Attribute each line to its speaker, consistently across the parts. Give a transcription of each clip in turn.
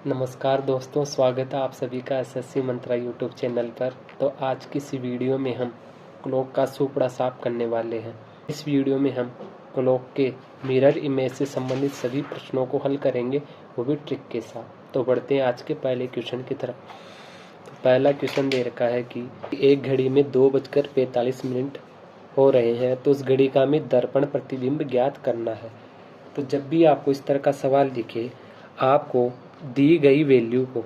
Speaker 1: नमस्कार दोस्तों, स्वागत है आप सभी का एसएससी मंत्रा यूट्यूब चैनल पर। तो आज की इस वीडियो में हम क्लॉक का सुपड़ा साफ करने वाले हैं। इस वीडियो में हम क्लॉक के मिरर इमेज से संबंधित सभी प्रश्नों को हल करेंगे, वो भी ट्रिक के साथ। तो बढ़ते हैं आज के पहले क्वेश्चन की तरफ। तो पहला क्वेश्चन दे रखा है कि एक घड़ी में 2:45 हो रहे हैं, तो उस घड़ी का हमें दर्पण प्रतिबिंब ज्ञात करना है। तो जब भी आपको इस तरह का सवाल दिखे, आपको दी गई वैल्यू को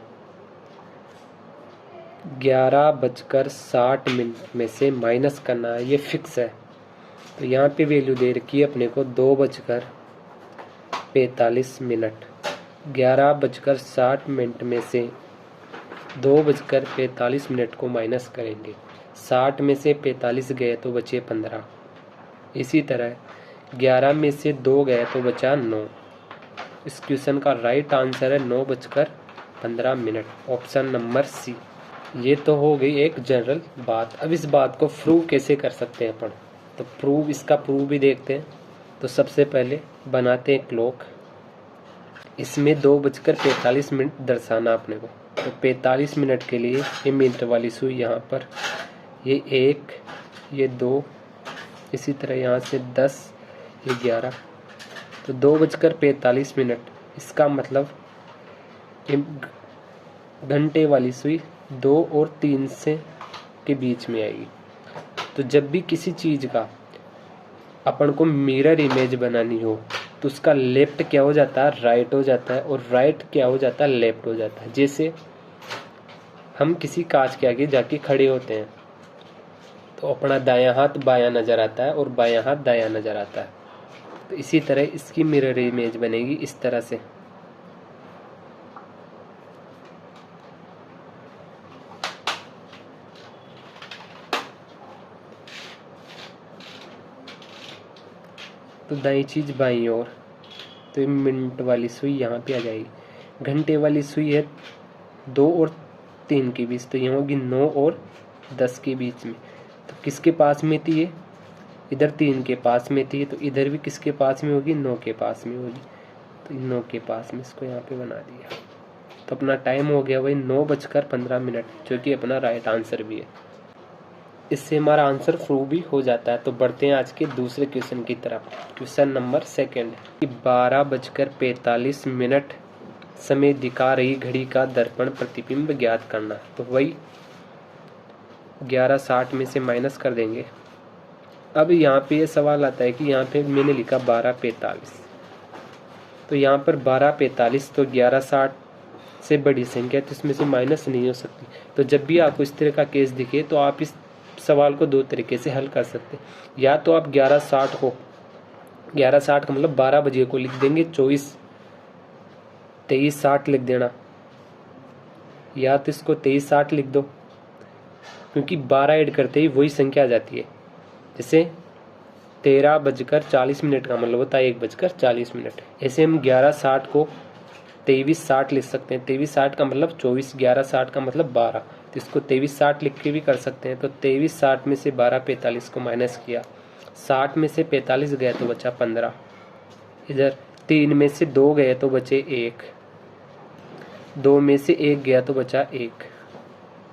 Speaker 1: 11:60 में से माइनस करना है, ये फिक्स है। तो यहाँ पे वैल्यू दे रखी है अपने को 2:45। 11:60 में से 2:45 को माइनस करेंगे। 60 में से 45 गए तो बचे 15। इसी तरह 11 में से 2 गए तो बचा 9। इस क्वेश्चन का राइट आंसर है 9:15, ऑप्शन नंबर सी। ये तो हो गई एक जनरल बात। अब इस बात को प्रूव कैसे कर सकते हैं अपन, तो इसका प्रूव भी देखते हैं। तो सबसे पहले बनाते हैं क्लॉक। इसमें 2:45 दर्शाना अपने को। तो 45 मिनट के लिए ये मीटर वाली सुई यहाँ पर, ये 1, ये 2, इसी तरह यहाँ से 10, ये 11। तो 2:45, इसका मतलब घंटे वाली सुई 2 और 3 से के बीच में आएगी। तो जब भी किसी चीज़ का अपन को मिरर इमेज बनानी हो, तो उसका लेफ्ट क्या हो जाता है, राइट हो जाता है, और राइट क्या हो जाता है, लेफ्ट हो जाता है। जैसे हम किसी कांच के आगे जाके खड़े होते हैं, तो अपना दायां हाथ बायां नज़र आता है और बायां हाथ दायां नज़र आता है। तो इसी तरह इसकी मिरर इमेज बनेगी इस तरह से। तो दाईं चीज़ बाईं ओर, तो ये मिनट वाली सुई यहाँ पे आ जाएगी। घंटे वाली सुई है 2 और 3 के बीच, तो यहाँ होगी 9 और 10 के बीच में। तो किसके पास में थी ये, इधर 3 के पास में थी, तो इधर भी किसके पास में होगी, 9 के पास में होगी। तो 9 के पास में इसको यहाँ पे बना दिया। तो अपना टाइम हो गया वही 9:15, जो कि अपना राइट आंसर भी है। इससे हमारा आंसर प्रूव भी हो जाता है। तो बढ़ते हैं आज के दूसरे क्वेश्चन की तरफ। क्वेश्चन नंबर 2 कि 12:45 समय दिखा रही घड़ी का दर्पण प्रतिबिंब ज्ञात करना। तो वही 11:60 में से माइनस कर देंगे। अब यहाँ पे ये सवाल आता है कि यहाँ पे मैंने लिखा 12:45, तो यहाँ पर 12:45 तो 11:60 से बड़ी संख्या, तो इसमें से माइनस नहीं हो सकती। तो जब भी आपको इस तरह का केस दिखे, तो आप इस सवाल को 2 तरीके से हल कर सकते हैं। या तो आप 11:60 का मतलब 12 बजे को लिख देंगे, 23:60 लिख देना, या तो इसको 23:60 लिख दो, क्योंकि 12 ऐड करते ही वही संख्या आ जाती है। जैसे 13:40 का मतलब होता है 1:40। ऐसे हम 11:60 को 23:60 लिख सकते हैं। 23:60 का मतलब 24, 11:60 का मतलब 12, तो इसको 23:60 लिख के भी कर सकते हैं। तो 23:60 में से 12:45 को माइनस किया, 60 में से 45 गया तो बचा 15। इधर 3 में से 2 गए तो बचे 1, 2 में से 1 गया तो बचा 1।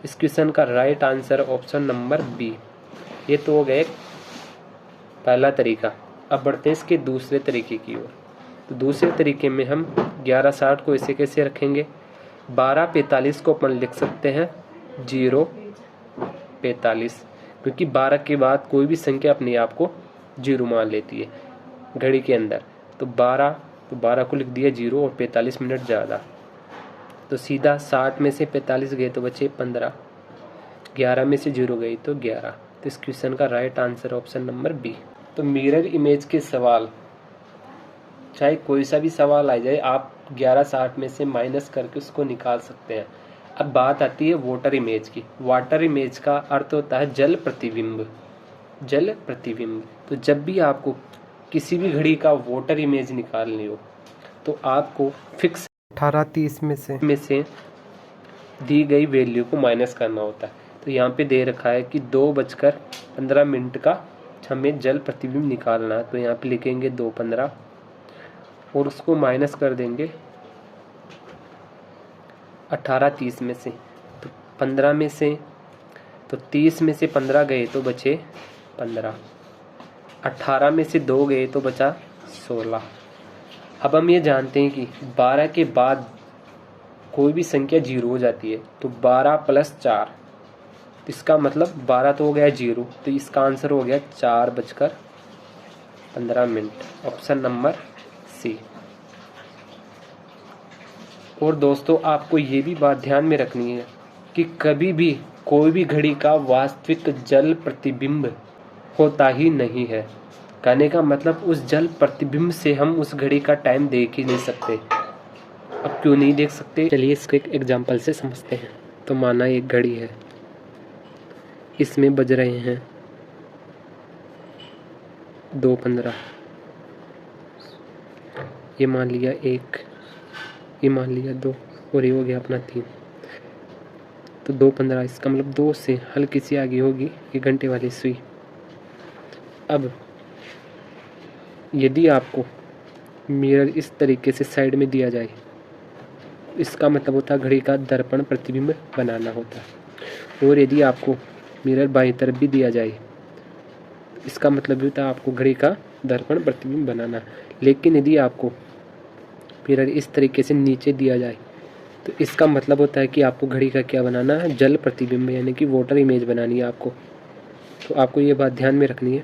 Speaker 1: इस क्वेश्चन का right answer option number B. ये तो हो गए पहला तरीका। अब बढ़ते हैं इसके दूसरे तरीके की ओर। तो दूसरे तरीके में हम 11:60 को ऐसे कैसे रखेंगे, 12:45 को अपन लिख सकते हैं 0:45, क्योंकि 12 के बाद कोई भी संख्या अपने आप को 0 मान लेती है घड़ी के अंदर। तो 12 को लिख दिया 0 और 45 मिनट ज़्यादा, तो सीधा 60 में से 45 गए तो बचे 15, 11 में से 0 गई तो 11। तो इस क्वेश्चन का right answer option number B. तो मिरर इमेज के सवाल, चाहे कोई सा भी सवाल आ जाए, आप 11:60 में से माइनस करके उसको निकाल सकते हैं। अब बात आती है वाटर इमेज की। वाटर इमेज का अर्थ होता है जल प्रतिबिंब। जल प्रतिबिंब। तो जब भी आपको किसी भी घड़ी का वाटर इमेज निकालनी हो, तो आपको फिक्स 18:30 में से दी गई वैल्यू को माइनस करना होता है। तो यहाँ पे दे रखा है कि 2:15 का हमें जल प्रतिबिंब निकालना है। तो यहाँ पे लिखेंगे 2:15 और उसको माइनस कर देंगे 18 30 में से, तो 15 में से, तो 30 में से 15 गए तो बचे 15, 18 में से 2 गए तो बचा 16। अब हम ये जानते हैं कि 12 के बाद कोई भी संख्या 0 हो जाती है, तो 12 + 4, तो इसका मतलब 12 तो हो गया 0, तो इसका आंसर हो गया 4:15। Option number C. और दोस्तों आपको ये भी बात ध्यान में रखनी है कि कभी भी कोई भी घड़ी का वास्तविक जल प्रतिबिंब होता ही नहीं है। कहने का मतलब उस जल प्रतिबिंब से हम उस घड़ी का टाइम देख ही नहीं सकते। अब क्यों नहीं देख सकते, चलिए इसको एक एग्जांपल से समझते हैं। तो माना एक घड़ी है, इसमें बज रहे हैं 2:15, ये मान लिया 1, ये मान लिया 2, और ये हो गया अपना 3। तो 2:15, इसका मतलब 2 से हल्की सी आगे होगी ये घंटे वाली सुई। अब यदि आपको मिरर इस तरीके से साइड में दिया जाए, इसका मतलब होता है घड़ी का दर्पण प्रतिबिंब बनाना होता है। और यदि आपको मिरर बाईं तरफ भी दिया जाए, इसका मतलब भी होता है आपको घड़ी का दर्पण प्रतिबिंब बनाना। लेकिन यदि आपको मिरर इस तरीके से नीचे दिया जाए, तो इसका मतलब होता है कि आपको घड़ी का क्या बनाना है, जल प्रतिबिंब, यानी कि वाटर इमेज बनानी है आपको। तो आपको ये बात ध्यान में रखनी है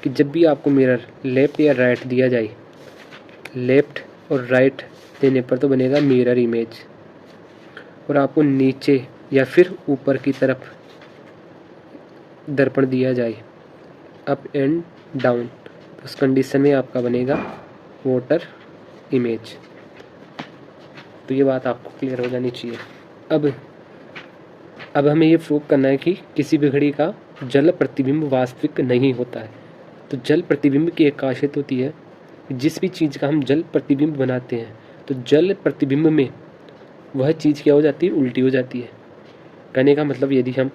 Speaker 1: कि जब भी आपको मिरर लेफ्ट या राइट दिया जाए, लेफ्ट और राइट देने पर तो बनेगा मिरर इमेज, और आपको नीचे या फिर ऊपर की तरफ दर्पण दिया जाए, अप एंड डाउन, तो उस कंडीशन में आपका बनेगा वाटर इमेज। तो ये बात आपको क्लियर हो जानी चाहिए। अब हमें ये प्रूव करना है कि किसी भी घड़ी का जल प्रतिबिंब वास्तविक नहीं होता है। तो जल प्रतिबिंब की एक खासियत होती है, जिस भी चीज़ का हम जल प्रतिबिंब बनाते हैं, तो जल प्रतिबिंब में वह चीज़ क्या हो जाती है, उल्टी हो जाती है। कहने का मतलब यदि हम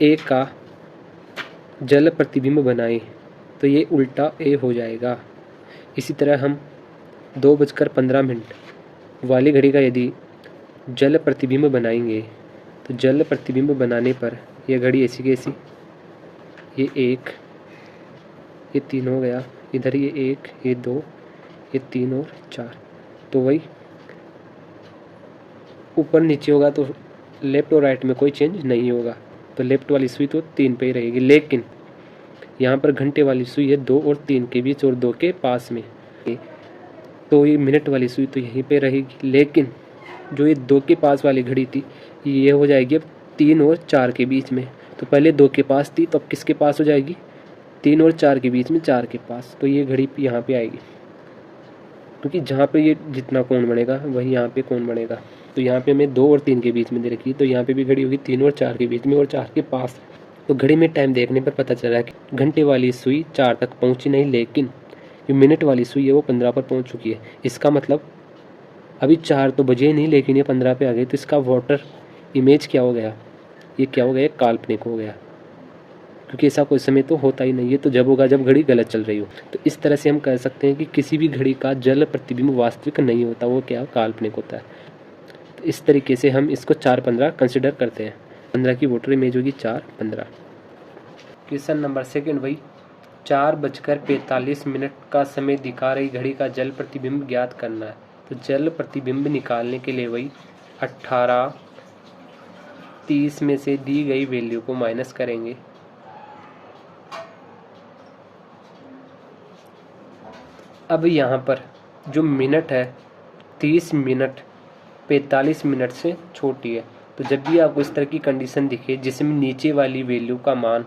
Speaker 1: ए का जल प्रतिबिंब बनाएं तो ये उल्टा ए हो जाएगा। इसी तरह हम 2:15 वाली घड़ी का यदि जल प्रतिबिंब बनाएंगे, तो जल प्रतिबिंब बनाने पर यह घड़ी ऐसी की ऐसी, ये 1, ये 3 हो गया, इधर ये 1, ये 2, ये 3 और 4, तो वही ऊपर नीचे होगा, तो लेफ्ट और राइट में कोई चेंज नहीं होगा। तो लेफ्ट वाली सुई तो 3 पे ही रहेगी। लेकिन यहाँ पर घंटे वाली सुई है 2 और 3 के बीच और 2 के पास में, तो ये मिनट वाली सुई तो यहीं पे रहेगी। लेकिन जो ये 2 के पास वाली घड़ी थी, ये हो जाएगी अब 3 और 4 के बीच में। तो पहले 2 के पास थी, तो अब किसके पास हो जाएगी, 3 और 4 के बीच में, 4 के पास। तो ये घड़ी यहाँ पे आएगी, क्योंकि जहाँ पे ये जितना कोण बनेगा वही यहाँ पे कोण बनेगा। तो यहाँ पे हमें 2 और 3 के बीच में दे रखी, तो यहाँ पे भी घड़ी होगी 3 और 4 के बीच में और 4 के पास। तो घड़ी में टाइम देखने पर पता चल रहा है कि घंटे वाली सुई 4 तक पहुँची नहीं, लेकिन जो मिनट वाली सुई है वो 15 पर पहुँच चुकी है। इसका मतलब अभी 4 तो बजे नहीं, लेकिन ये 15 पे आ गई। तो इसका वाटर इमेज क्या हो गया, ये क्या हो गया, काल्पनिक हो गया, क्योंकि ऐसा कोई समय तो होता ही नहीं है। तो जब होगा जब घड़ी गलत चल रही हो। तो इस तरह से हम कह सकते हैं कि किसी भी घड़ी का जल प्रतिबिंब वास्तविक नहीं होता, वो क्या काल्पनिक होता है। तो इस तरीके से हम इसको 4:15 कंसिडर करते हैं। 15 की वाटर इमेज होगी 4:15। क्वेश्चन नंबर 2 भाई, 4:45 का समय दिखा रही घड़ी का जल प्रतिबिंब ज्ञात करना है। तो जल प्रतिबिंब निकालने के लिए वही 18 30 में से दी गई वैल्यू को माइनस करेंगे। अब यहाँ पर जो मिनट है 30 मिनट 45 मिनट से छोटी है। तो जब भी आपको इस तरह की कंडीशन दिखे जिसमें नीचे वाली वैल्यू का मान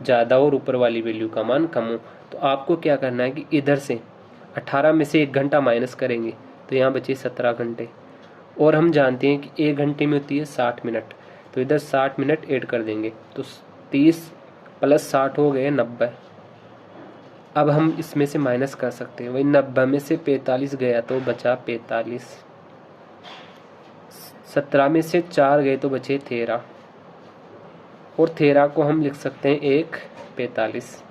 Speaker 1: ज़्यादा और ऊपर वाली वैल्यू का मान कम हो, तो आपको क्या करना है कि इधर से 18 में से 1 घंटा माइनस करेंगे, तो यहाँ बचे 17 घंटे। और हम जानते हैं कि 1 घंटे में होती है 60 मिनट, तो इधर 60 मिनट ऐड कर देंगे, तो 30 + 60 हो गए 90। अब हम इसमें से माइनस कर सकते हैं, वही 90 में से 45 गया तो बचा 45, 17 में से 4 गए तो बचे 13, और 13 को हम लिख सकते हैं 1:45।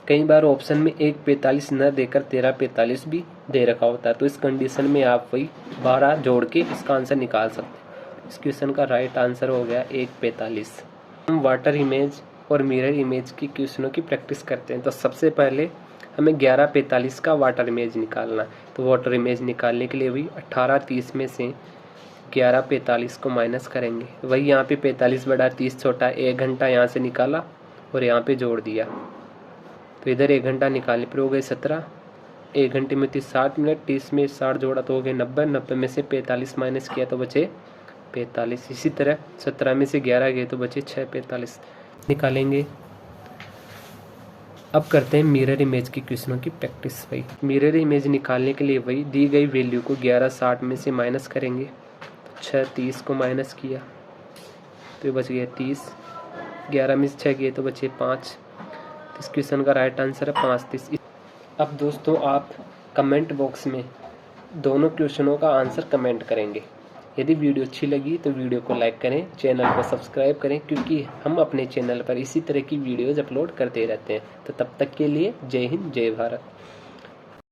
Speaker 1: कई बार ऑप्शन में 1:45 न देकर 13:45 भी दे रखा होता है। तो इस कंडीशन में आप वही 12 जोड़ के इसका आंसर निकाल सकते हैं। इस क्वेश्चन का राइट आंसर हो गया 1:45। हम वाटर इमेज और मिरर इमेज की क्वेश्चनों की प्रैक्टिस करते हैं। तो सबसे पहले हमें 11:45 का वाटर इमेज निकालना है। तो वाटर इमेज निकालने के लिए भी 18:30 में से 11:45 को माइनस करेंगे। वही यहाँ पे 45 बड़ा 30 छोटा, 1 घंटा यहाँ से निकाला और यहाँ पे जोड़ दिया। तो इधर 1 घंटा निकालने पर हो गए 17, 1 घंटे में 60 मिनट, 30 में 60 जोड़ा तो हो गए 90, 90 में से 45 माइनस किया तो बचे 45। इसी तरह 17 में से 11 गए तो बचे 6:45 निकालेंगे। अब करते हैं मिरर इमेज की क्वेश्चनों की प्रैक्टिस। वही मिरर इमेज निकालने के लिए वही दी गई वैल्यू को 11:60 में से माइनस करेंगे। 6:30 को माइनस किया तो बच गया 30, 11 में से 6 गए तो बचे 5। इस क्वेश्चन का राइट आंसर है 5:30। अब दोस्तों आप कमेंट बॉक्स में दोनों क्वेश्चनों का आंसर कमेंट करेंगे। यदि वीडियो अच्छी लगी तो वीडियो को लाइक करें, चैनल को सब्सक्राइब करें, क्योंकि हम अपने चैनल पर इसी तरह की वीडियोज़ अपलोड करते रहते हैं। तो तब तक के लिए जय हिंद, जय भारत।